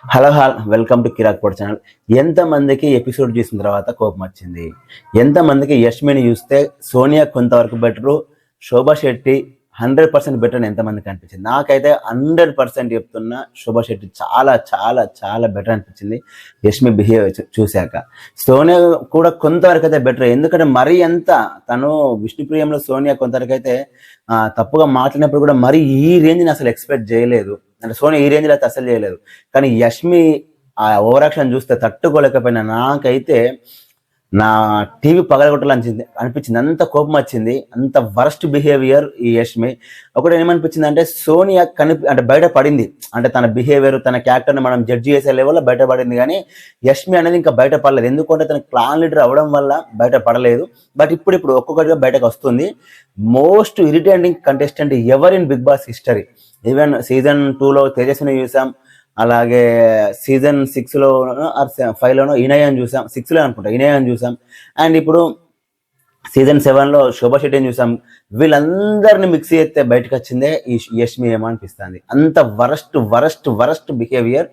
Hello welcome to Kirik పోడ్ channel. ఎంతమందికి episode చూసిన తర్వాత కోపం వచ్చింది? ఎంతమందికి యష్మిని చూస్తే సోనియా కొంతవరకు బెటరు, శోభా శెట్టి 100% బెటర్ అని ఎంతమందికి అనిపించింది? నాకైతే 100% చెప్తున్నా, శోభా శెట్టి చాలా చాలా చాలా బెటర్ అనిపించింది యష్మి బిహేవ్ చూశాక. సోనియా కూడా కొంతవరకు అయితే బెటర్, ఎందుకంటే మరీ ఎంత తను విష్ణుప్రియంలో సోనియా కొంతవరకు అయితే తప్పుగా మాట్లాడినప్పుడు కూడా మరీ ఈ రేంజ్ని అసలు ఎక్స్పెక్ట్ చేయలేదు. అంటే సోనియా ఈ రేంజ్లో అయితే అసలు చేయలేదు. కానీ యష్మి ఆ ఓవర్ యాక్షన్ చూస్తే తట్టుకోలేకపోయినా. నాకైతే నా టీవీ పగలగొట్టాలని అనిపించింది, అంత కోపం వచ్చింది, అంత వరస్ట్ బిహేవియర్ ఈ యష్మి. ఒకటి ఏమనిపించింది అంటే సోనియా అంటే బయటపడింది, అంటే తన బిహేవియర్ తన క్యారెక్టర్ని మనం జడ్జి చేసే లెవెల్లో బయటపడింది. కానీ యష్మి అనేది ఇంకా బయటపడలేదు, ఎందుకంటే తన క్లాన్ లీడర్ అవ్వడం వల్ల బయటపడలేదు. బట్ ఇప్పుడు ఒక్కొక్కటిగా బయటకు వస్తుంది. Most irritating contestant ever in Bigg Boss history. Even season 2లో తేజస్విని చూసాం, అలాగే సీజన్ 6లో 5లోనో ఇనయాన్ని చూసాం, 6లో అనుకుంటా ఇనయాన్ని చూసాం, అండ్ ఇప్పుడు సీజన్ 7లో శోభా శెట్టిని చూసాం. వీళ్ళందరినీ మిక్స్ చేస్తే బయటకు వచ్చిందే ఈ యష్మి ఏమో అనిపిస్తుంది. అంత వరస్ట్ వరస్ట్ వరస్ట్ బిహేవియర్.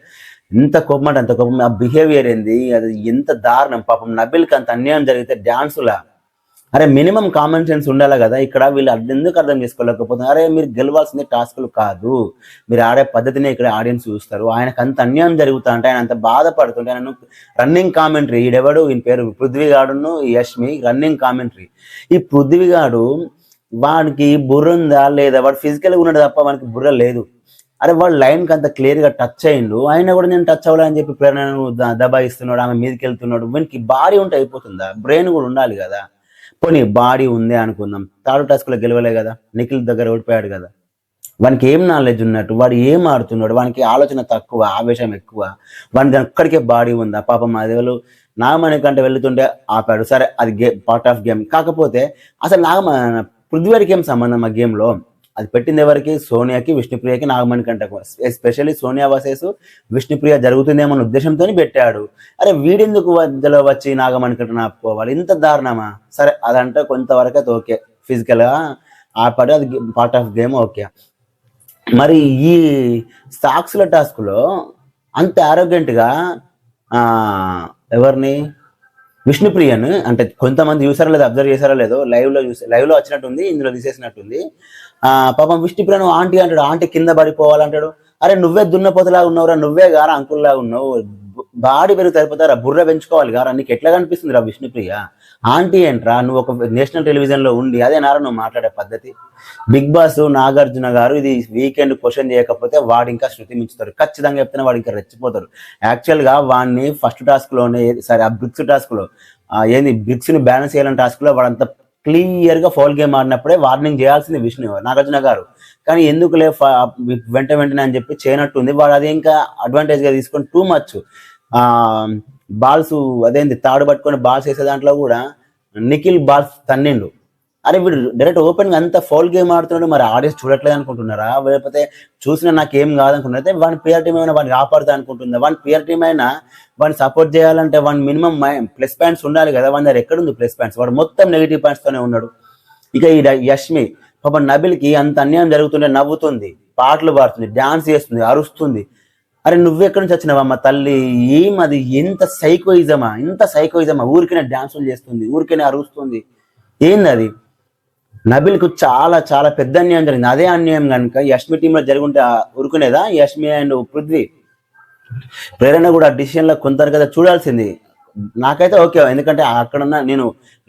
ఎంత కోపం అంటే అంత కోపం. ఆ బిహేవియర్ ఏంది, అది ఎంత దారుణం. పాపం నబిల్కి అంత అన్యాయం జరిగితే డాన్సులా, అరే మినిమం కామన్ సెన్స్ ఉండాలి కదా. ఇక్కడ వీళ్ళు ఎందుకు అర్థం చేసుకోలేకపోతున్నారు? అరే మీరు గెలవాల్సింది టాస్కులు కాదు, మీరు ఆడే పద్ధతిని ఇక్కడ ఆడియన్స్ చూస్తారు. ఆయనకు అంత అన్యాయం జరుగుతా అంటే, ఆయన అంత బాధపడుతుంటే, ఆయన రన్నింగ్ కామెంటరీ, ఈడెవడు ఈయన పేరు పృథ్వీగాడును యష్మి రన్నింగ్ కామెంటరీ. ఈ పృథ్వీగాడు వాడికి బుర్ర ఉందా లేదా? వాడు ఫిజికల్గా ఉన్నాడు తప్ప వానికి బుర్ర లేదు. అరే వాడు లైన్కి అంత క్లియర్గా టచ్ అయ్యిండు, ఆయన కూడా నేను టచ్ అవ్వాలని చెప్పి ప్రేరణను దబాయిస్తున్నాడు, ఆమె మీదకి వెళ్తున్నాడు. వీనికి బాడీ ఉంటే అయిపోతుందా? బ్రెయిన్ కూడా ఉండాలి కదా. పోనీ బాడీ ఉంది అనుకుందాం, థర్డ్ టాస్క్లో గెలవలే కదా, నిఖిల్ దగ్గర ఓడిపోయాడు కదా. వానికి ఏం నాలెడ్జ్ ఉన్నట్టు? వాడు ఏం ఆడుతున్నాడు? వానికి ఆలోచన తక్కువ, ఆవేశం ఎక్కువ. వానికి అక్కడికే బాడీ ఉందా? పాపం అది వాళ్ళు నాగమణికంటే వెళ్తుంటే ఆపాడు, సరే అది పార్ట్ ఆఫ్ గేమ్. కాకపోతే అసలు పృథ్వీకి ఏం సంబంధం ఆ గేమ్లో? అది పెట్టింది ఎవరికి? సోనియాకి, విష్ణుప్రియకి, నాగమణికంటకు. ఎస్పెషల్లీ సోనియా వర్సెస్ విష్ణుప్రియ జరుగుతుందేమో ఉద్దేశంతో పెట్టాడు. అరే వీడెందుకు మధ్యలో వచ్చి నాగమణికంటను ఆపుకోవాలి? ఇంత దారుణమా? సరే అదంటే కొంతవరకు అయితే ఓకే, ఫిజికల్గా ఆపాడు, అది పార్ట్ ఆఫ్ గేమ్, ఓకే. మరి ఈ సాక్స్ల టాస్క్లో అంత ఆరోగ్యంట్గా ఎవరిని, విష్ణుప్రియను, అంటే కొంతమంది చూసారో లేదో, అబ్జర్వ్ చేశారో లేదో, లైవ్లో వచ్చినట్టుంది, ఇందులో తీసేసినట్టుంది. పాపం విష్ణుప్రియను ఆంటీ అంటాడు, ఆంటీ కింద పడిపోవాలంటాడు. అరే నువ్వే దున్నపోతలా ఉన్నావురా, నువ్వే గారా అంకుల్లా ఉన్నావు, బాడీ పెరుగు సరిపోతారా, బుర్ర పెంచుకోవాలి గారా, నీకు ఎట్లా కనిపిస్తుంది రా విష్ణుప్రియ? ఆంటీ ఏంట్రా? నువ్వు ఒక నేషనల్ టెలివిజన్లో ఉండి అదే నారా నువ్వు మాట్లాడే పద్ధతి? బిగ్ బాస్ నాగార్జున గారు ఇది వీకెండ్ క్వశ్చన్ చేయకపోతే వాడు ఇంకా శృతి మించుతారు, ఖచ్చితంగా చెప్తేనే వాడు ఇంకా రెచ్చిపోతారు. యాక్చువల్గా వాడిని ఫస్ట్ టాస్క్లోనే, సరే ఆ బ్రిక్స్ టాస్క్లో ఏంది బ్రిక్స్ని బ్యాలెన్స్ చేయాలని టాస్క్లో వాడంతా క్లియర్గా ఫౌల్ గేమ్ ఆడినప్పుడే వార్నింగ్ చేయాల్సింది నాగార్జున గారు. కానీ ఎందుకులే వెంటనే అని చెప్పి చేయనట్టుంది. వాడు అది ఇంకా అడ్వాంటేజ్గా తీసుకొని టూ మచ్ బాల్స్ అదేంది తాడు పట్టుకొని బాల్స్ వేసే దాంట్లో కూడా నిఖిల్ బాల్స్ తన్నిండు. అరే వీడు డైరెక్ట్ ఓపెన్గా అంత ఫౌల్ గేమ్ ఆడుతున్నాడు, మరి ఆడియన్స్ చూడట్లేదు అనుకుంటున్నారా? లేకపోతే చూసినా నాకేం కాదనుకుంటున్నా? అయితే వాడిని పిఆర్ టీం అయినా వాడిని కాపాడుతా అనుకుంటుందా? వాడిని పిఆర్ టీం అయినా వాడిని సపోర్ట్ చేయాలంటే వాడిని మినిమం ప్లస్ పాయింట్స్ ఉండాలి కదా. వాడి దగ్గర ఎక్కడుంది ప్లస్ పాయింట్స్? వాడు మొత్తం నెగిటివ్ పాయింట్స్తోనే ఉన్నాడు. ఇక ఈ యష్మి పాపం నబిల్కి అంత అన్యాయం జరుగుతుంటే నవ్వుతుంది, పాటలు పాడుతుంది, డాన్స్ చేస్తుంది, అరుస్తుంది. అరే నువ్వెక్కడి నుంచి వచ్చినావమ్మ తల్లి? ఏమది? ఎంత సైకోయిజమా, ఇంత సైకోయిజమా? ఊరికనే డాన్సులు చేస్తుంది, ఊరికనే అరుస్తుంది, ఏంది అది? నబిల్కు చాలా చాలా పెద్ద అన్యాయం జరిగింది. అదే అన్యాయం కనుక యష్మి టీంలో జరుగుంటే ఊరుకునేదా? యష్మి అండ్ పృథ్వీ ప్రేరణ కూడా డిసిషన్లో కొంత కదా చూడాల్సింది. నాకైతే ఓకే, ఎందుకంటే అక్కడున్న నేను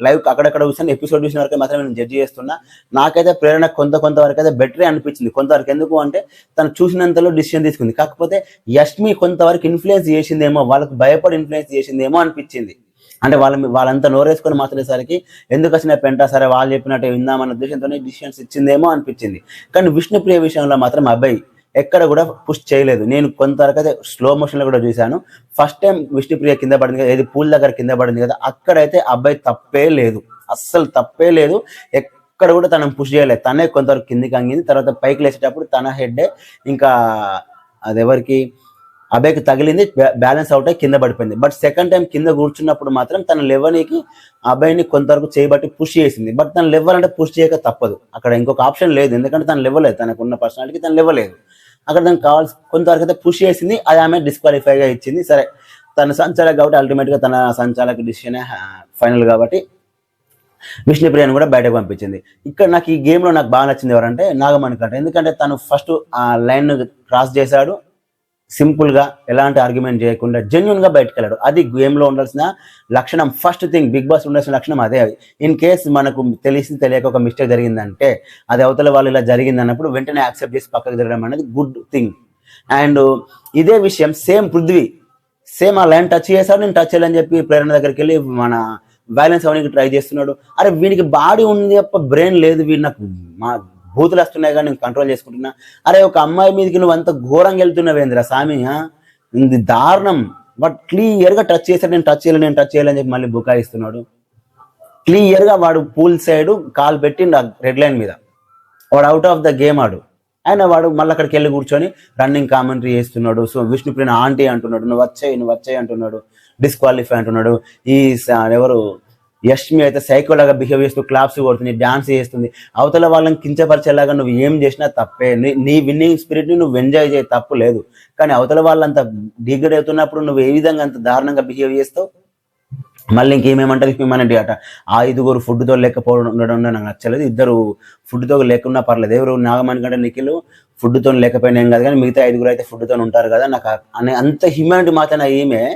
లైవ్ అక్కడక్కడ చూసాను, ఎపిసోడ్ చూసిన వరకు మాత్రం నేను జడ్జి చేస్తున్నా. నాకైతే ప్రేరణ కొంతవరకు అయితే బెటరే అనిపించింది. కొంతవరకు ఎందుకు అంటే తను చూసినంతలో డిసిషన్ తీసుకుంది. కాకపోతే యష్మి కొంతవరకు ఇన్ఫ్లుయెన్స్ చేసిందేమో, వాళ్ళకి భయపడి ఇన్ఫ్లుయెన్స్ చేసిందేమో అనిపించింది. అంటే వాళ్ళంతా నోరేసుకొని మాట్లాడేసరికి ఎందుకు వచ్చిన పెంట, సరే వాళ్ళు చెప్పినట్టు విందామన్న ఉద్దేశంతోనే డిసిషన్స్ ఇచ్చిందేమో అనిపించింది. కానీ విష్ణుప్రియ విషయంలో మాత్రం అబ్బాయి ఎక్కడ కూడా పుష్ చేయలేదు. నేను కొంతవరకు అయితే స్లో మోషన్లో కూడా చూశాను. ఫస్ట్ టైం విష్ణుప్రియ కింద పడింది కదా, ఏది పూల్ దగ్గర కింద పడింది కదా, అక్కడైతే అబ్బాయి తప్పే లేదు, అస్సలు తప్పే లేదు. ఎక్కడ కూడా తనను పుష్ చేయలేదు. తనే కొంతవరకు కిందికి అంగింది. తర్వాత పైకి లేచేటప్పుడు తన హెడ్డే ఇంకా అది ఎవరికి, అబ్బాయికి తగిలింది, బ్యాలెన్స్ అవుట్ అయి కింద పడిపోయింది. బట్ సెకండ్ టైం కింద కూర్చున్నప్పుడు మాత్రం తన లెవెల్కి అబ్బాయిని కొంతవరకు చేయబట్టి పుష్ చేసింది. బట్ తన లెవెల్ అంటే పుష్ చేయక తప్పదు, అక్కడ ఇంకొక ఆప్షన్ లేదు. ఎందుకంటే తన లెవెల్ లేదు, తనకున్న పర్సనాలిటీకి తన లెవెల్ లేదు. అక్కడ దానికి కావాల్సి కొంతవరకు అయితే పుష్ చేసింది, అది ఆమె డిస్క్వాలిఫైగా ఇచ్చింది. సరే తన సంచాలక కాబట్టి అల్టిమేట్గా తన సంచాలక డిసిషన్ ఫైనల్ కాబట్టి విష్ణుప్రియను కూడా బయటకు పంపించింది. ఇక్కడ నాకు ఈ గేమ్లో నాకు బాగా నచ్చింది ఎవరంటే నాగమణికంట. ఎందుకంటే తను ఫస్ట్ ఆ లైన్ క్రాస్ చేశాడు, సింపుల్గా ఎలాంటి ఆర్గ్యుమెంట్ చేయకుండా జెన్యున్గా బయటకు వెళ్ళాడు. అది గేమ్లో ఉండాల్సిన లక్షణం. ఫస్ట్ థింగ్ బిగ్ బాస్ ఉండాల్సిన లక్షణం అదే. ఇన్ కేస్ మనకు తెలియక ఒక మిస్టేక్ జరిగిందంటే అది అవతల వాళ్ళు ఇలా జరిగింది అన్నప్పుడు వెంటనే యాక్సెప్ట్ చేసి పక్కకు జరగడం అనేది గుడ్ థింగ్. అండ్ ఇదే విషయం సేమ్ పృథ్వీ సేమ్ ఆ లైన్ టచ్ చేశాడు, నేను టచ్ చేయాలని చెప్పి ప్రేరణ దగ్గరికి వెళ్ళి మన వైలెన్స్ అవడానికి ట్రై చేస్తున్నాడు. అరే వీనికి బాడీ ఉంది తప్ప బ్రెయిన్ లేదు, వీడు నాకు మా బూతులు వస్తున్నాయి కానీ నేను కంట్రోల్ చేసుకుంటున్నా. అరే ఒక అమ్మాయి మీదకి నువ్వు అంత ఘోరంగా వెళ్తున్నావేంద్ర స్వామి, ఇది దారుణం. బట్ క్లియర్గా టచ్ చేశాడు, నేను టచ్ చేయాలని చెప్పి మళ్ళీ బుకాయిస్తున్నాడు. క్లియర్గా వాడు పూల్ సైడ్ కాల్ పెట్టి రెడ్ లైన్ మీద వాడు అవుట్ ఆఫ్ ద గేమ్ ఆడు. ఆయన వాడు మళ్ళీ అక్కడికి వెళ్ళి కూర్చొని రన్నింగ్ కామెంటరీ చేస్తున్నాడు. సో విష్ణుప్రియని ఆంటీ అంటున్నాడు, నువ్వు వచ్చాయి అంటున్నాడు, డిస్క్వాలిఫై అంటున్నాడు. ఈ ఎవరు యష్మి అయితే సైకోలాగా బిహేవ్ చేస్తూ క్లాప్స్ కొడుతుంది, డాన్స్ చేస్తుంది. అవతల వాళ్ళని కించపరిచేలాగా నువ్వు ఏం చేసినా తప్పే. నీ విన్నింగ్ స్పిరిట్ని నువ్వు ఎంజాయ్ చేయ తప్పు లేదు, కానీ అవతల వాళ్ళంత డిగ్రేడ్ అవుతున్నప్పుడు నువ్వు ఏ విధంగా అంత దారుణంగా బిహేవ్ చేస్తావు. మళ్ళీ ఇంకేమేమంటారు హ్యూమానిటీ అట. ఆ 5 ఫుడ్తో లేకపోవడం ఉండడం నాకు నచ్చలేదు. 2 ఫుడ్తో లేకున్నా పర్లేదు. ఎవరు నాగమణి కంటే నిఖిల్ ఫుడ్తో లేకపోయినా ఏం కాదు, కానీ మిగతా 5 అయితే ఫుడ్తో ఉంటారు కదా. నాకు అనే అంత హ్యూమానిటీ మాత్రం ఏమే.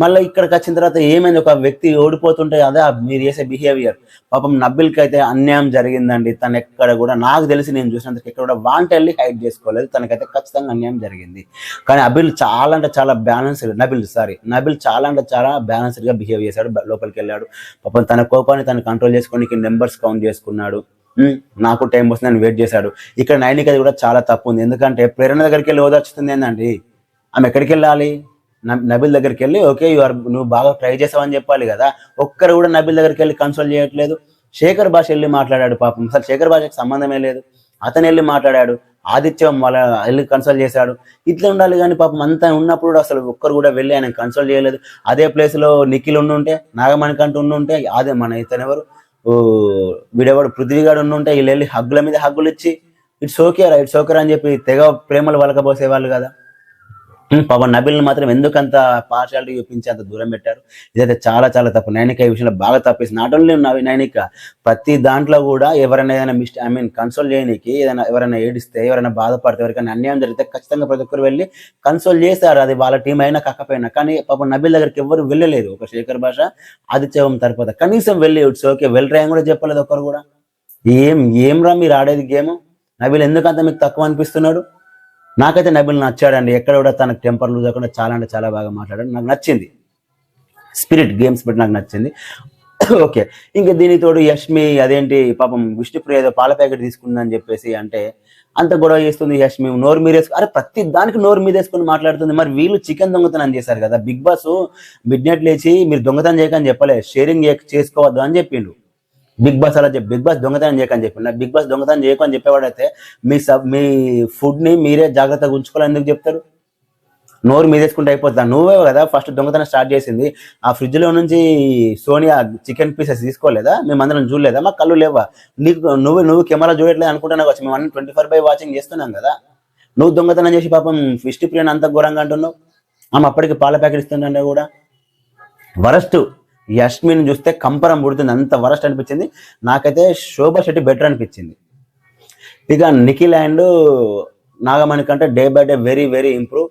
మళ్ళీ ఇక్కడికి వచ్చిన తర్వాత ఏమైంది, ఒక వ్యక్తి ఓడిపోతుంటే అదే మీరు చేసే బిహేవియర్. పాపం నబిల్కి అయితే అన్యాయం జరిగిందండి. తను ఎక్కడ కూడా నాకు తెలిసి నేను చూసినందుకు ఎక్కడ కూడా వాంటెళ్ళి హైడ్ చేసుకోలేదు. తనకైతే ఖచ్చితంగా అన్యాయం జరిగింది. కానీ అబిల్ చాలా అంటే చాలా బ్యాలెన్స్డ్, నబిల్ చాలా అంటే చాలా బ్యాలెన్స్డ్గా బిహేవ్ చేశాడు. లోపలికి వెళ్ళాడు, పాపం తన కోపాన్ని తను కంట్రోల్ చేసుకోనికి నెంబర్స్ కౌంట్ చేసుకున్నాడు. నాకు టైం వస్తుందని వెయిట్ చేశాడు. ఇక్కడ నైనికది కూడా చాలా తప్పు ఉంది. ఎందుకంటే ప్రేరణ దగ్గరికి వెళ్ళి ఓదార్చుతుంది ఏంటండి, ఆమె ఎక్కడికి వెళ్ళాలి, నబిల్ దగ్గరికి వెళ్ళి ఓకే నువ్వు బాగా ట్రై చేసావని చెప్పాలి కదా. ఒక్కరు కూడా నబిల్ దగ్గరికి వెళ్ళి కన్సల్ట్ చేయట్లేదు. శేఖర్ భాష వెళ్ళి మాట్లాడాడు, పాపం అసలు శేఖర్ భాషకి సంబంధమే లేదు, అతను వెళ్ళి మాట్లాడాడు. ఆదిత్యం వాళ్ళ వెళ్ళి కన్సల్ట్ చేశాడు. ఇట్లా ఉండాలి కానీ పాపం అంతా ఉన్నప్పుడు అసలు ఒక్కరు కూడా వెళ్ళి ఆయన కన్సల్ట్ చేయలేదు. అదే ప్లేస్లో నిఖిల్ ఉండుంటే, నాగమణికంటూ ఉండుంటే, అదే మన ఇతను ఎవరు వీడెవడు పృథ్వీగాడు ఉండుంటే వీళ్ళు వెళ్ళి హగ్గుల మీద హగ్గులు ఇచ్చి ఇట్స్ ఓకే అని చెప్పి తెగ ప్రేమలు వలకబోసేవాళ్ళు కదా. పవన్ నబిల్ని మాత్రం ఎందుకంత పార్షాలిటీ చూపించి అంత దూరం పెట్టారు. ఇదైతే చాలా చాలా తప్పు. నైనిక ఈ విషయంలో బాగా తప్పేసి నాట్ ఓన్లీ నైనిక, ప్రతి దాంట్లో కూడా ఎవరైనా ఏదైనా కన్సోల్ చేయడానికి ఎవరైనా ఏడిస్తే, ఎవరైనా బాధపడితే, ఎవరికైనా అన్యాయం జరిగితే ఖచ్చితంగా ప్రతి ఒక్కరు వెళ్ళి కన్సోల్ చేశారు. అది వాళ్ళ టీం అయినా కాకపోయినా. కానీ పాపం నబిల్ దగ్గరికి ఎవరు వెళ్ళలేదు. ఒక శేఖర్ భాష, ఆదిత్యం తర్వాత కనీసం వెళ్ళి ఇట్స్ ఓకే వెళ్ళరా అని కూడా చెప్పలేదు ఒక్కరు కూడా. ఏం రా మీరు ఆడేది గేమ్, నబిల్ ఎందుకంత మీకు తక్కువ అనిపిస్తున్నాడు. నాకైతే నబిల్ నచ్చాడండి. ఎక్కడ కూడా తనకు టెంపర్ లూజ్ అవ్వకుండా చాలా అంటే చాలా బాగా మాట్లాడాడు. నాకు నచ్చింది గేమ్ స్పిరిట్ నాకు నచ్చింది. ఓకే, ఇంకా దీనితోడు యష్మి అదేంటి పాపం విష్ణుప్రియ ఏదో పాల ప్యాకెట్ తీసుకుందని చెప్పేసి అంటే అంత గొడవ చేస్తుంది యష్మి. నోరు మీరేసుకు అరే ప్రతి దానికి నోరు మీదేసుకుని మాట్లాడుతుంది. మరి వీళ్ళు చికెన్ దొంగతనం చేశారు కదా. బిగ్ బాస్ మిడ్ నైట్ లేచి మీరు దొంగతనం చేయకని చెప్పలే, షేరింగ్ చేసుకోవద్దు అని చెప్పిండు. బిగ్ బాస్ అలా బిగ్ బాస్ దొంగతనం చేయకని చెప్పిండు. బిగ్ బాస్ దొంగతనం చేయకని చెప్పేవాడైతే మీ ఫుడ్ని మీరే జాగ్రత్తగా ఉంచుకోవాలని ఎందుకు చెప్తారు. నోరు మీదేసుకుంటే అయిపోతుందా. నువ్వే కదా ఫస్ట్ దొంగతనం స్టార్ట్ చేసింది. ఆ ఫ్రిడ్జ్లో నుంచి సోనియా చికెన్ పీసెస్ తీసుకోలేదా, మేమందరం చూడలేదా, మా కళ్ళు లేవా, నువ్వు కెమెరా చూడట్లేదు అనుకుంటున్నా వచ్చి మేము 24/5 వాచింగ్ చేస్తున్నాం కదా. నువ్వు దొంగతనం చేసి పాపం విష్ణుప్రియని అంత ఘోరంగా అంటున్నావు. ఆమె అప్పటికి పాల ప్యాకెట్ ఇస్తుందంటే కూడా వరస్ట్. యష్మిని చూస్తే కంపరం పుడుతుంది, అంత వరస్ట్ అనిపించింది. నాకైతే శోభా శెట్టి బెటర్ అనిపించింది. ఇక నిఖిల్ అండ్ నాగమణి కంటే day by day very very improve.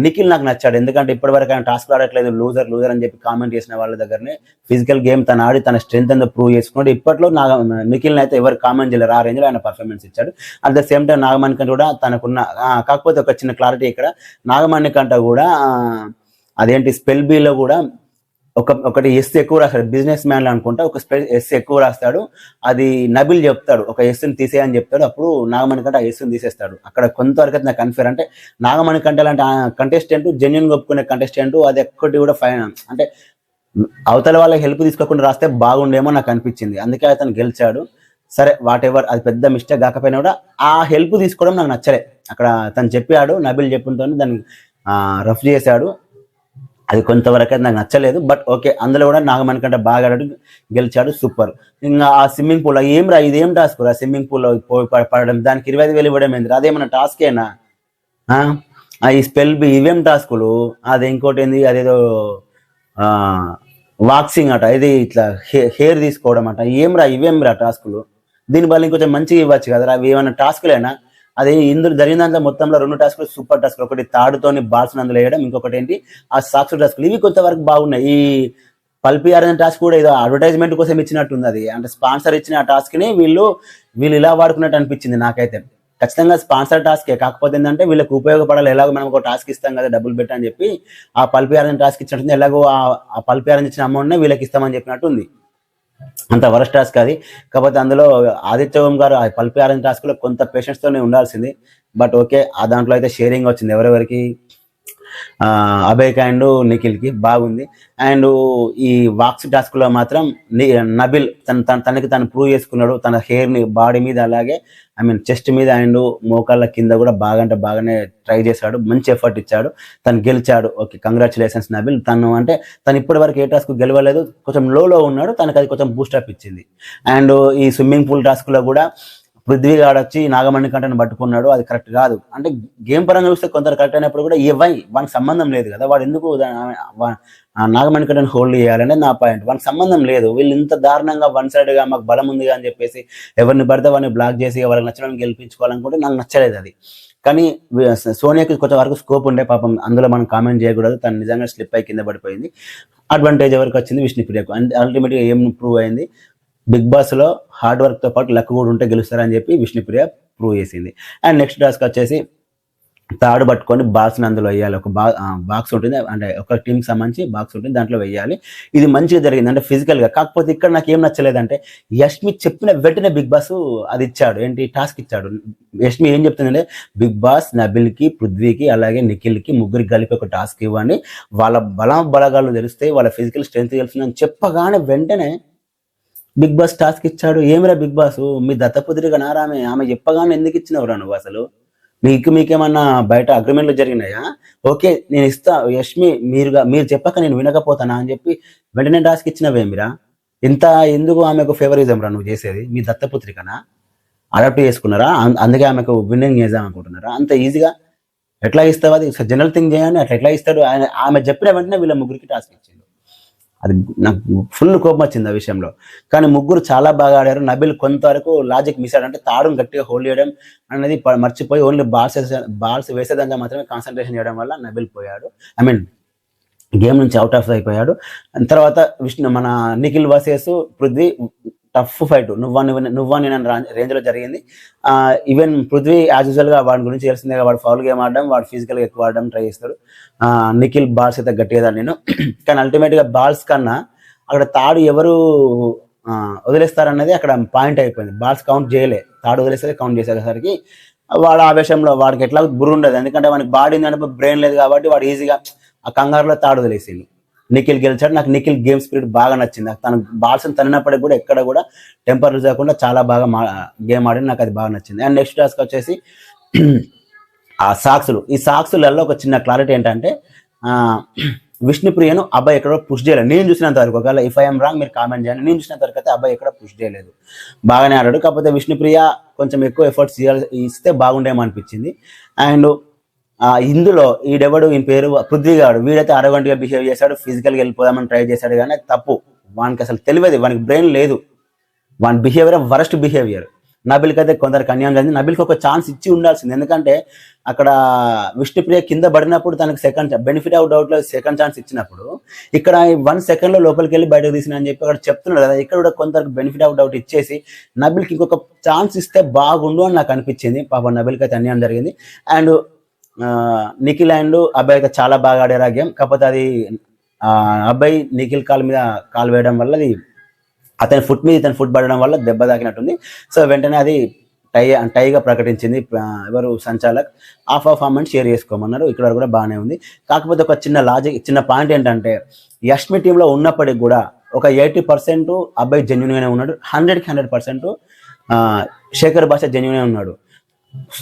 Nikhil నాకు నచ్చాడు. ఎందుకంటే ఇప్పటివరకు ఆయన టాస్క్ ఆడట్లేదు, లూజర్ అని చెప్పి కామెంట్ చేసిన వాళ్ళ దగ్గరనే ఫిజికల్ గేమ్ తను ఆడి తన స్ట్రెంత్ అంతా ప్రూవ్ చేసుకుంటే ఇప్పట్లో నిఖిల్ని అయితే ఎవరు కామెంట్ చేయలేరు. ఆ రేంజ్లో ఆయన పర్ఫార్మెన్స్ ఇచ్చాడు. At the same time Nagamani కంటే కూడా తనకున్న కాకపోతే ఒక చిన్న క్లారిటీ ఇక్కడ, నాగమణి కంటే కూడా అదేంటి స్పెల్ బీలో కూడా ఒకటి ఎస్ ఎక్కువ రాస్తాడు. బిజినెస్ మ్యాన్లు అనుకుంటా ఒక ఎస్ ఎక్కువ రాస్తాడు. అది నబిల్ చెప్తాడు ఒక ఎస్ని తీసేయని చెప్తాడు. అప్పుడు నాగమణి కంటే ఆ ఎస్ని తీసేస్తాడు. అక్కడ కొంతవరకు అయితే నాకు కన్ఫ్యూర్. అంటే నాగమణి కంటే అలాంటి కంటెస్టెంట్ జెన్యున్గా ఒప్పుకునే కంటెస్టెంట్ అది ఎక్కటి కూడా ఫైన్ అంటే అవతల వాళ్ళకి హెల్ప్ తీసుకోకుండా రాస్తే బాగుండేమో నాకు అనిపించింది. అందుకే అతను గెలిచాడు. సరే వాట్ ఎవర్, అది పెద్ద మిస్టేక్ కాకపోయినా కూడా ఆ హెల్ప్ తీసుకోవడం నాకు నచ్చలే. అక్కడ తను చెప్పాడు, నబిల్ చెప్పినతో దాన్ని రఫ్ చేశాడు. అది కొంతవరకు అయితే నాకు నచ్చలేదు. బట్ ఓకే, అందులో కూడా నాగమణి కంటే బాగా ఆడాడు, గెలిచాడు, సూపర్. ఇంకా ఆ స్విమ్మింగ్ పూల్ ఇదేం టాస్క్ రా, స్విమ్మింగ్ పూల్లో పడడం, దానికి 25,000 ఇవ్వడం ఏంది, అదేమన్నా టాస్కేనా. ఆ, ఈ స్పెల్ బి ఇవేం టాస్కులు, అది ఇంకోటి ఏంది అదేదో ఆ, వాక్సింగ్ అట, ఇది ఇట్లా హెయిర్ తీసుకోవడం అట, ఇవేం రా టాస్కులు, దీనివల్ల ఇంకొంచెం మంచిగా ఇవ్వచ్చు కదా, అవి ఏమైనా టాస్కులేనా? అది ఇందులో జరిగిన దాంట్లో మొత్తంలో 2 టాస్కులు సూపర్ టాస్కులు, ఒకటి తాడుతోని బాల్స్ అందులో వేయడం, ఇంకొకటి ఏంటి ఆ సాక్స్ టాస్కులు, ఇవి కొంతవరకు బాగున్నాయి. ఈ పల్పి అనే టాస్క్ కూడా ఏదో అడ్వర్టైజ్మెంట్ కోసం ఇచ్చినట్టుంది, అది అంటే స్పాన్సర్ ఇచ్చిన ఆ టాస్క్ ని వీళ్ళు ఇలా వాడుకున్నట్టు అనిపించింది నాకైతే. ఖచ్చితంగా స్పాన్సర్ టాస్కే, కాకపోతే ఏంటంటే వీళ్ళకి ఉపయోగపడాలి, ఎలాగో మనం ఒక టాస్క్ ఇస్తాం కదా డబ్బులు పెట్టి అని చెప్పి ఆ పల్పి అనే టాస్క్ ఇచ్చినట్టుంది. ఎలాగో ఆ పల్పి అరేంజ్ ఇచ్చిన అమౌంట్ నే వీళ్ళకి ఇస్తామని చెప్పినట్టు ఉంది. అంత వరస్ట్ టాస్క్ అది. కాకపోతే అందులో ఆదిత్య ఓం గారు ఆ పల్పి అరేంజ్ టాస్క్ లో కొంత పేషెన్స్ తోనే ఉండాల్సింది. బట్ ఓకే, ఆ దాంట్లో అయితే షేరింగ్ వచ్చింది ఎవరెవరికి, అభయ్కి అండ్ నిఖిల్కి బాగుంది. అండ్ ఈ వాక్స్ టాస్క్ లో మాత్రం నబిల్ తనకి తను ప్రూవ్ చేసుకున్నాడు, తన హెయిర్ ని బాడీ మీద అలాగే చెస్ట్ మీద అండ్ మోకాళ్ళ కింద కూడా బాగా అంటే బాగానే ట్రై చేశాడు, మంచి ఎఫర్ట్ ఇచ్చాడు, తను గెలిచాడు. Okay, congratulations Nabil. తను ఇప్పటి వరకు ఏ టాస్క్ గెలవలేదు, కొంచెం లోలో ఉన్నాడు, తనకు అది కొంచెం బూస్టప్ ఇచ్చింది. అండ్ ఈ స్విమ్మింగ్ పూల్ టాస్క్ లో కూడా పృథ్వీ గాడొచ్చి నాగమణి కంటను పట్టుకున్నాడు, అది కరెక్ట్ కాదు. అంటే గేమ్ పరంగా చూస్తే కొందరు కరెక్ట్ అయినప్పుడు కూడా వానికి సంబంధం లేదు కదా, వాడు ఎందుకు నాగమణి కంటను హోల్డ్ చేయాలనేది నా పాయింట్. వానికి సంబంధం లేదు. వీళ్ళు ఇంత దారుణంగా వన్ సైడ్ గా మాకు బలం ఉంది అని చెప్పేసి ఎవరిని పడితే వాడిని బ్లాక్ చేసి వాళ్ళకి నచ్చడం గెలిపించుకోవాలనుకుంటే నాకు నచ్చలేదు అది. కానీ సోనియాకి కొంచెం వరకు స్కోప్ ఉండే, పాపం అందులో మనం కామెంట్ చేయకూడదు, తను నిజంగా స్లిప్ అయి కింద పడిపోయింది. అడ్వాంటేజ్ ఎవరికి వచ్చింది, విష్ణుప్రియకు. అల్టిమేట్ గా ఏం ప్రూవ్ అయింది, బిగ్ బాస్ లో హార్డ్ వర్క్ తో పాటు లక్ కూడా ఉంటే గెలుస్తారని చెప్పి విష్ణుప్రియ ప్రూవ్ చేసింది. అండ్ నెక్స్ట్ టాస్క్ వచ్చేసి తాడు పట్టుకొని బాక్స్ అందులో వేయాలి. ఒక బాక్స్ ఉంటుంది, అంటే ఒక టీంకి సంబంధించి బాక్స్ ఉంటుంది, దాంట్లో వేయాలి. ఇది మంచిగా జరిగింది అంటే ఫిజికల్ గా. కాకపోతే ఇక్కడ నాకు ఏం నచ్చలేదంటే యష్మి చెప్పిన వెంటనే బిగ్ బాస్ అది ఇచ్చాడు, ఏంటి టాస్క్ ఇచ్చాడు. యష్మి ఏం చెప్తుందంటే, బిగ్ బాస్ నబిల్ కి, పృథ్వీకి అలాగే నిఖిల్ కి ముగ్గురికి కలిపి ఒక టాస్క్ ఇవ్వండి, వాళ్ళ బలగాలు తెలుస్తాయి, వాళ్ళ ఫిజికల్ స్ట్రెంత్ తెలుస్తుందని చెప్పగానే వెంటనే బిగ్ బాస్ టాస్క్ ఇచ్చాడు. ఏమిరా బిగ్ బాస్, మీ దత్తపుత్రిగా నారామే, ఆమె చెప్పగానే ఎందుకు ఇచ్చినవురా నువ్వు అసలు? మీకేమన్నా బయట అగ్రిమెంట్లు జరిగినాయా? ఓకే నేను ఇస్తా యష్మి, మీరు చెప్పక నేను వినకపోతానా అని చెప్పి వెంటనే టాస్క్ ఇచ్చినవేమిరా? ఇంత ఎందుకు ఆమెకు ఫేవరిజం రా నువ్వు చేసేది? మీ దత్తపుత్రికనా అడాప్ట్ చేసుకున్నారా? అందుకే ఆమెకు విన్నింగ్ చేద్దాం అనుకుంటున్నారా? అంత ఈజీగా ఎట్లా ఇస్తావు? అది జనరల్ థింగ్ చేయండి, అట్లా ఎట్లా ఇస్తాడు? ఆమె చెప్పిన వెంటనే వీళ్ళ ముగ్గురికి టాస్క్ ఇచ్చిండు. అది నాకు ఫుల్ కోపం వచ్చింది ఆ విషయంలో. కానీ ముగ్గురు చాలా బాగా ఆడారు. నబిల్ కొంతవరకు లాజిక్ మిస్ అయ్యాడు, అంటే తాడును గట్టిగా హోల్డ్ చేయడం అనేది మర్చిపోయి ఓన్లీ బాల్స్ వేసేదాకా మాత్రమే కాన్సన్ట్రేషన్ చేయడం వల్ల నబిల్ పోయాడు, గేమ్ నుంచి అవుట్ ఆఫ్ అయిపోయాడు. తర్వాత మన Nikhil versus Prithvi tough fight, నువ్వా నేను రేంజ్ లో జరిగింది. ఈవెన్ పృథ్వీ యాజ్ యూజువల్ గా వాడి గురించి తెలిసిందే, వాడు ఫౌల్ గేమ్ ఆడడం, వాడు ఫిజికల్ గా ఎక్కువ ఆడడం ట్రై చేస్తాడు. నిఖిల్ బాల్స్ అయితే గట్టిగా నేను కానీ అల్టిమేట్ గా బాల్స్ కన్నా అక్కడ తాడు ఎవరు వదిలేస్తారన్నది అక్కడ పాయింట్ అయిపోయింది. బాల్స్ కౌంట్ చేయలే, తాడు వదిలేస్తే కౌంట్ చేసేసరికి వాడు ఆవేశంలో వాడికి ఎట్లా బుర్ర ఉండదు, ఎందుకంటే వాడికి బాడీ అంటే బ్రెయిన్ లేదు కాబట్టి వాడు ఈజీగా ఆ కంగారులో తాడు వదిలేసింది. నిఖిల్ గెలిచాడు. నాకు నిఖిల్ గేమ్ స్పిరిట్ బాగా నచ్చింది. తన బాల్స్ తన్నినప్పటికి కూడా ఎక్కడ కూడా టెంపర్ లూజ్ కాకుండా చాలా బాగా గేమ్ ఆడి, నాకు అది బాగా నచ్చింది. అండ్ నెక్స్ట్ టాస్క్ వచ్చేసి ఆ సాక్సులు. ఈ సాక్సులలో ఒక చిన్న క్లారిటీ ఏంటంటే, విష్ణుప్రియను అబ్బాయి ఎక్కడో పుష్ చేయలేదు నేను చూసినంత వరకు. ఒకవేళ ఇఫ్ ఐఎమ్ రాంగ్ మీరు కామెంట్ చేయండి. నేను చూసినంత వరకు అయితే అబ్బాయి ఎక్కడ పుష్ చేయలేదు, బాగానే ఆడాడు. కాకపోతే విష్ణుప్రియ కొంచెం ఎక్కువ ఎఫర్ట్స్ ఇస్తే బాగుండేమో అనిపించింది. అండ్ ఇందులో ఈయన పేరు పృథ్వీ గాడు, వీడైతే అరగంటగా బిహేవ్ చేశాడు, ఫిజికల్గా వెళ్ళిపోదామని ట్రై చేశాడు, కానీ తప్పు. వానికి అసలు తెలియదు, వానికి బ్రెయిన్ లేదు, వాని బిహేవియర్ వరస్ట్ బిహేవియర్. నబిల్కి అయితే కొందరికి అన్యాయం జరిగింది. నబిల్కి ఒక ఛాన్స్ ఇచ్చి ఉండాల్సింది, ఎందుకంటే అక్కడ విష్ణుప్రియ కింద పడినప్పుడు తనకు బెనిఫిట్ ఆఫ్ డౌట్ లో సెకండ్ ఛాన్స్ ఇచ్చినప్పుడు, ఇక్కడ 1 సెకండ్ లో లోపలికి వెళ్ళి బయటకు తీసిన అని చెప్పి అక్కడ చెప్తున్నాడు కదా. ఇక్కడ కూడా కొందరికి బెనిఫిట్ ఆఫ్ డౌట్ ఇచ్చేసి నబిల్కి ఇంకొక ఛాన్స్ ఇస్తే బాగుండు అని నాకు అనిపించింది. పాపం నబిల్కి అయితే అన్యాయం జరిగింది. అండ్ నిఖిల్ అండ్ అబ్బాయి అయితే చాలా బాగా ఆడారు ఆ గేమ్. కాకపోతే అది అబ్బాయి నిఖిల్ కాలు మీద కాలు వేయడం వల్ల అది అతని ఫుట్ మీద ఇతని ఫుట్ పడడం వల్ల దెబ్బ తాకినట్టుంది. సో వెంటనే అది టైగా ప్రకటించింది ఎవరు సంచాలక్. ఆఫ్ అమౌంట్ షేర్ చేసుకోమన్నారు. ఇక్కడ కూడా బాగానే ఉంది. కాకపోతే ఒక చిన్న పాయింట్ ఏంటంటే, యష్మి టీంలో ఉన్నప్పటికి కూడా ఒక 80% అబ్బాయి జెన్యున్గానే ఉన్నాడు, 100కి 100% శేఖర్ భాష జెన్యున్గా ఉన్నాడు.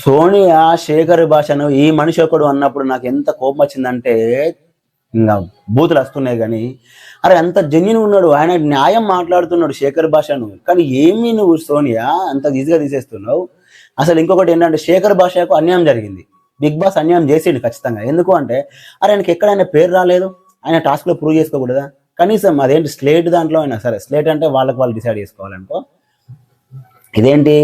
సోనియా శేఖర్ భాషను ఈ మనిషి ఒకడు అన్నప్పుడు నాకు ఎంత కోపం వచ్చిందంటే, ఇంకా బూతులు వస్తున్నాయి. కానీ అరే అంత జెన్యున్ ఉన్నాడు, ఆయన న్యాయం మాట్లాడుతున్నాడు శేఖర్ భాషను, కానీ ఏమి నువ్వు సోనియా అంత ఈజీగా తీసేస్తున్నావు? అసలు ఇంకొకటి ఏంటంటే, శేఖర్ భాషకు అన్యాయం జరిగింది. బిగ్ బాస్ అన్యాయం చేసిండు ఖచ్చితంగా. ఎందుకు అంటే అరే ఆయనకి ఎక్కడైనా పేరు రాలేదు, ఆయన టాస్క్లో ప్రూవ్ చేసుకోకూడదా? కనీసం అదేంటి స్లేట్ దాంట్లో అయినా సరే, స్లేట్ అంటే వాళ్ళకి వాళ్ళు డిసైడ్ చేసుకోవాలనుకో, ఇదేంటి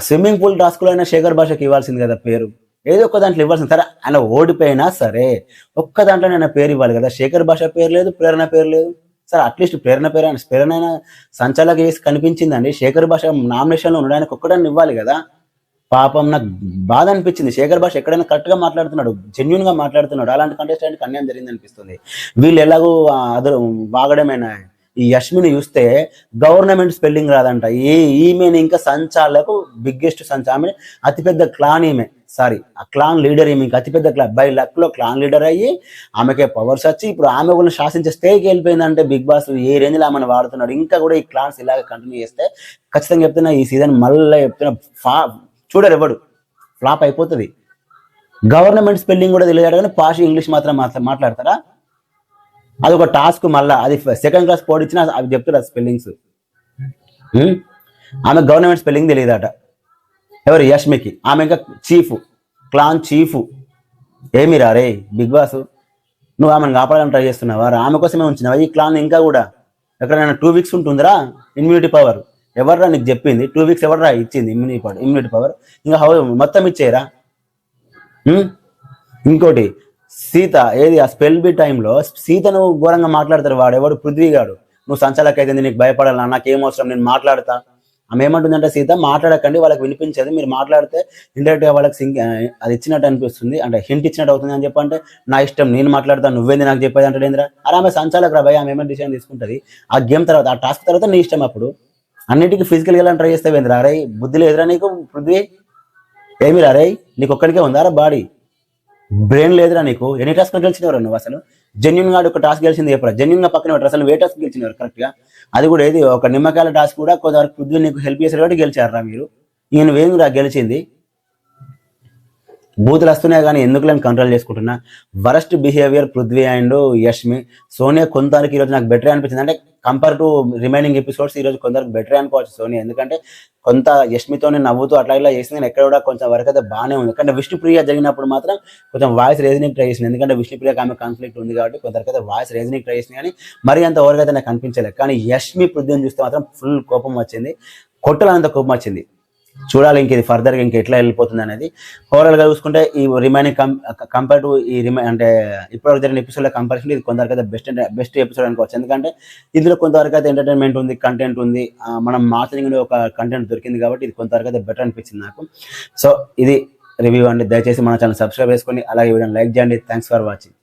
స్విమ్మింగ్ పూల్ టాస్క్లో అయినా శేఖర్ భాషకి ఇవ్వాల్సింది కదా పేరు, ఏదో ఒక్క దాంట్లో ఇవ్వాల్సింది. సరే ఆయన ఓడిపోయినా సరే ఒక్క దాంట్లో ఆయన పేరు ఇవ్వాలి కదా. శేఖర్ భాష పేరు లేదు, ప్రేరణ పేరు లేదు. సరే అట్లీస్ట్ ప్రేరణ అయినా సంచాలక చేసి కనిపించిందండి. శేఖర్ భాష నామినేషన్లో ఉండడానికి ఒక్కడాన్ని ఇవ్వాలి కదా. పాపం నాకు బాధ అనిపించింది. శేఖర్ భాష ఎక్కడైనా కరెక్ట్గా మాట్లాడుతున్నాడు, జెన్యున్గా మాట్లాడుతున్నాడు. అలాంటి కంటెస్టెంట్కి అన్యాయం జరిగింది అనిపిస్తుంది. వీళ్ళు ఎలాగో అదరు వాగడమైనా. ఈ యష్మిని చూస్తే గవర్నమెంట్ స్పెల్లింగ్ రాదంట. ఈమెను ఇంకా సంచాలకు బిగ్గెస్ట్ ఆమె అతిపెద్ద క్లాన్ ఈమె, సారీ ఆ క్లాన్ లీడర్ ఈమె, ఇంకా అతిపెద్ద క్లాన్ బై లక్లో క్లాన్ లీడర్ అయ్యి ఆమెకే పవర్స్ వచ్చి ఇప్పుడు ఆమె కూడా శాసించే స్టేకి వెళ్ళిపోయిందంటే బిగ్ బాస్ ఏ రేంజ్లో ఆమెను వాడుతున్నాడు. ఇంకా కూడా ఈ క్లాన్స్ ఇలాగ కంటిన్యూ చేస్తే ఖచ్చితంగా చెప్తున్నా ఈ సీజన్ మళ్ళీ చెప్తున్నా చూడరు ఎవడు, ఫ్లాప్ అయిపోతుంది. గవర్నమెంట్ స్పెల్లింగ్ కూడా తెలియదు కానీ పాష్ ఇంగ్లీష్ మాత్రం మాట్లాడతారా? అది ఒక టాస్క్. మళ్ళీ అది సెకండ్ క్లాస్ బోర్డు ఇచ్చినా అవి చెప్తారు స్పెల్లింగ్స్. ఆమె గవర్నమెంట్ స్పెల్లింగ్ తెలియదట. ఎవరు? యష్మికి. ఆమె ఇంకా చీఫ్, క్లాన్ చీఫ్. ఏమి రే బిగ్ బాస్, నువ్వు ఆమెను కాపాడాలని ట్రై చేస్తున్నావా? ఆమె కోసమే ఉంచినావా ఈ క్లాన్? ఇంకా కూడా ఎక్కడైనా 2 వీక్స్ ఉంటుందిరా ఇమ్యూనిటీ పవర్. ఎవర్రా నీకు చెప్పింది 2 వీక్స్? ఎవర్రా ఇచ్చింది ఇమ్యూనిటీ పవర్? ఇంకా మొత్తం ఇచ్చేయరా? ఇంకోటి సీత, ఏది ఆ స్పెల్ బి టైంలో సీతను ఘోరంగా మాట్లాడతారు. వాడెవడు? పృథ్వీ గాడు. నువ్వు సంచాలక అయితే నీకు భయపడాలా, నాకేం అవసరం, నేను మాట్లాడతా. ఆమె ఏమంటుందంటే, సీత మాట్లాడకండి, వాళ్ళకి వినిపించేది, మీరు మాట్లాడితే ఇండైరెక్ట్గా వాళ్ళకి అది ఇచ్చినట్టు అనిపిస్తుంది, అంటే హింట్ ఇచ్చినట్టు అవుతుంది అని చెప్పంటే, నా ఇష్టం, నేను మాట్లాడతాను, నువ్వేంది నాకు చెప్పేది అంటే ఏంద్రా? అరే ఆమె సంచాలక రా భయ, ఆమె ఏమైనా డిసిషన్ తీసుకుంటుంది. ఆ గేమ్ తర్వాత, ఆ టాస్క్ తర్వాత నీ ఇష్టం. అప్పుడు అన్నిటికీ ఫిజికల్గా వెళ్ళాలని ట్రై చేస్తే ఏంద్రా? అరే బుద్ధి లేదురా నీకు పృథ్వీ? ఏమి రా రే, నీకు ఒక్కడికే ఉందారా బాడీ? బ్రెయిన్ లేదురా నీకు? ఎన్ని టాస్క్ గెలిచినవారు నువ్వు? అసలు జెన్యున్ గా ఒక టాస్క్ గెలిచింది ఎప్పుడు? జెన్యున్ గా పక్కన అసలు ఏ టాస్క్ గెలిచినవారు కరెక్ట్ గా? అది కూడా ఏది ఒక నిమ్మకాయల టాస్క్ కూడా కొంతవరకు పృథ్వీ నీకు హెల్ప్ చేశారు కాబట్టి గెలిచారా మీరు? ఈయన వేంగురా గెలిచింది. బూతులు వస్తున్నాయి కానీ ఎందుకు నేను కంట్రోల్ చేసుకుంటున్నా. Worst behaviour Prithvi and Yashmi. Sonia కొంతవరకు ఈరోజు నాకు బెటర్ అనిపించింది. అంటే కంపేర్ టు రిమైనింగ్ ఎపిసోడ్స్ ఈరోజు కొంతవరకు బెటర్ అనుకోవచ్చు సోనియా. ఎందుకంటే కొంత యష్మితోనే నవ్వుతూ అట్లా ఇలా చేసింది. నేను ఎక్కడ కూడా కొంచెం వరకు అయితే బాగానే ఉంది. ఎందుకంటే విష్ణుప్రియ జరిగినప్పుడు మాత్రం కొంచెం వాయిస్ రేజనింగ్ ట్రై చేసింది. ఎందుకంటే విష్ణుప్రియకి ఆమె కాన్ఫ్లిక్ట్ ఉంది కాబట్టి కొంతవరకు అయితే వాయిస్ రేజనింగ్ ట్రై చేసింది. కానీ మరి అంత ఓవర్గా అయితే నాకు అనిపించలేదు. కానీ యష్మి పృథ్వీని చూస్తే మాత్రం ఫుల్ కోపం వచ్చింది, కొట్టాలంత కోపం వచ్చింది. చూడాలి ఇంక ఇది ఫర్దర్గా ఇంకా ఎట్లా వెళ్ళిపోతుంది అనేది. ఓవరాల్గా చూసుకుంటే ఈ రిమైనింగ్ కంపేర్ టు ఈ అంటే ఇప్పటివరకు జరిగిన ఎపిసోడ్లో కంపారిజన్ ఇది కొంతవరకు అయితే బెస్ట్ ఎపిసోడ్ అనుకోవచ్చు. ఎందుకంటే ఇందులో కొంతవరకు అయితే ఎంటర్టైన్మెంట్ ఉంది, కంటెంట్ ఉంది, మనం మార్చలింగ్ ఒక కంటెంట్ దొరికింది కాబట్టి ఇది కొంతవరకు అయితే బెటర్ అనిపించింది నాకు. సో ఇది రివ్యూ అండి. దయచేసి మన ఛానల్ సబ్స్క్రైబ్ చేసుకొని అలాగే వీడియోని లైక్ చేయండి. Thanks for watching.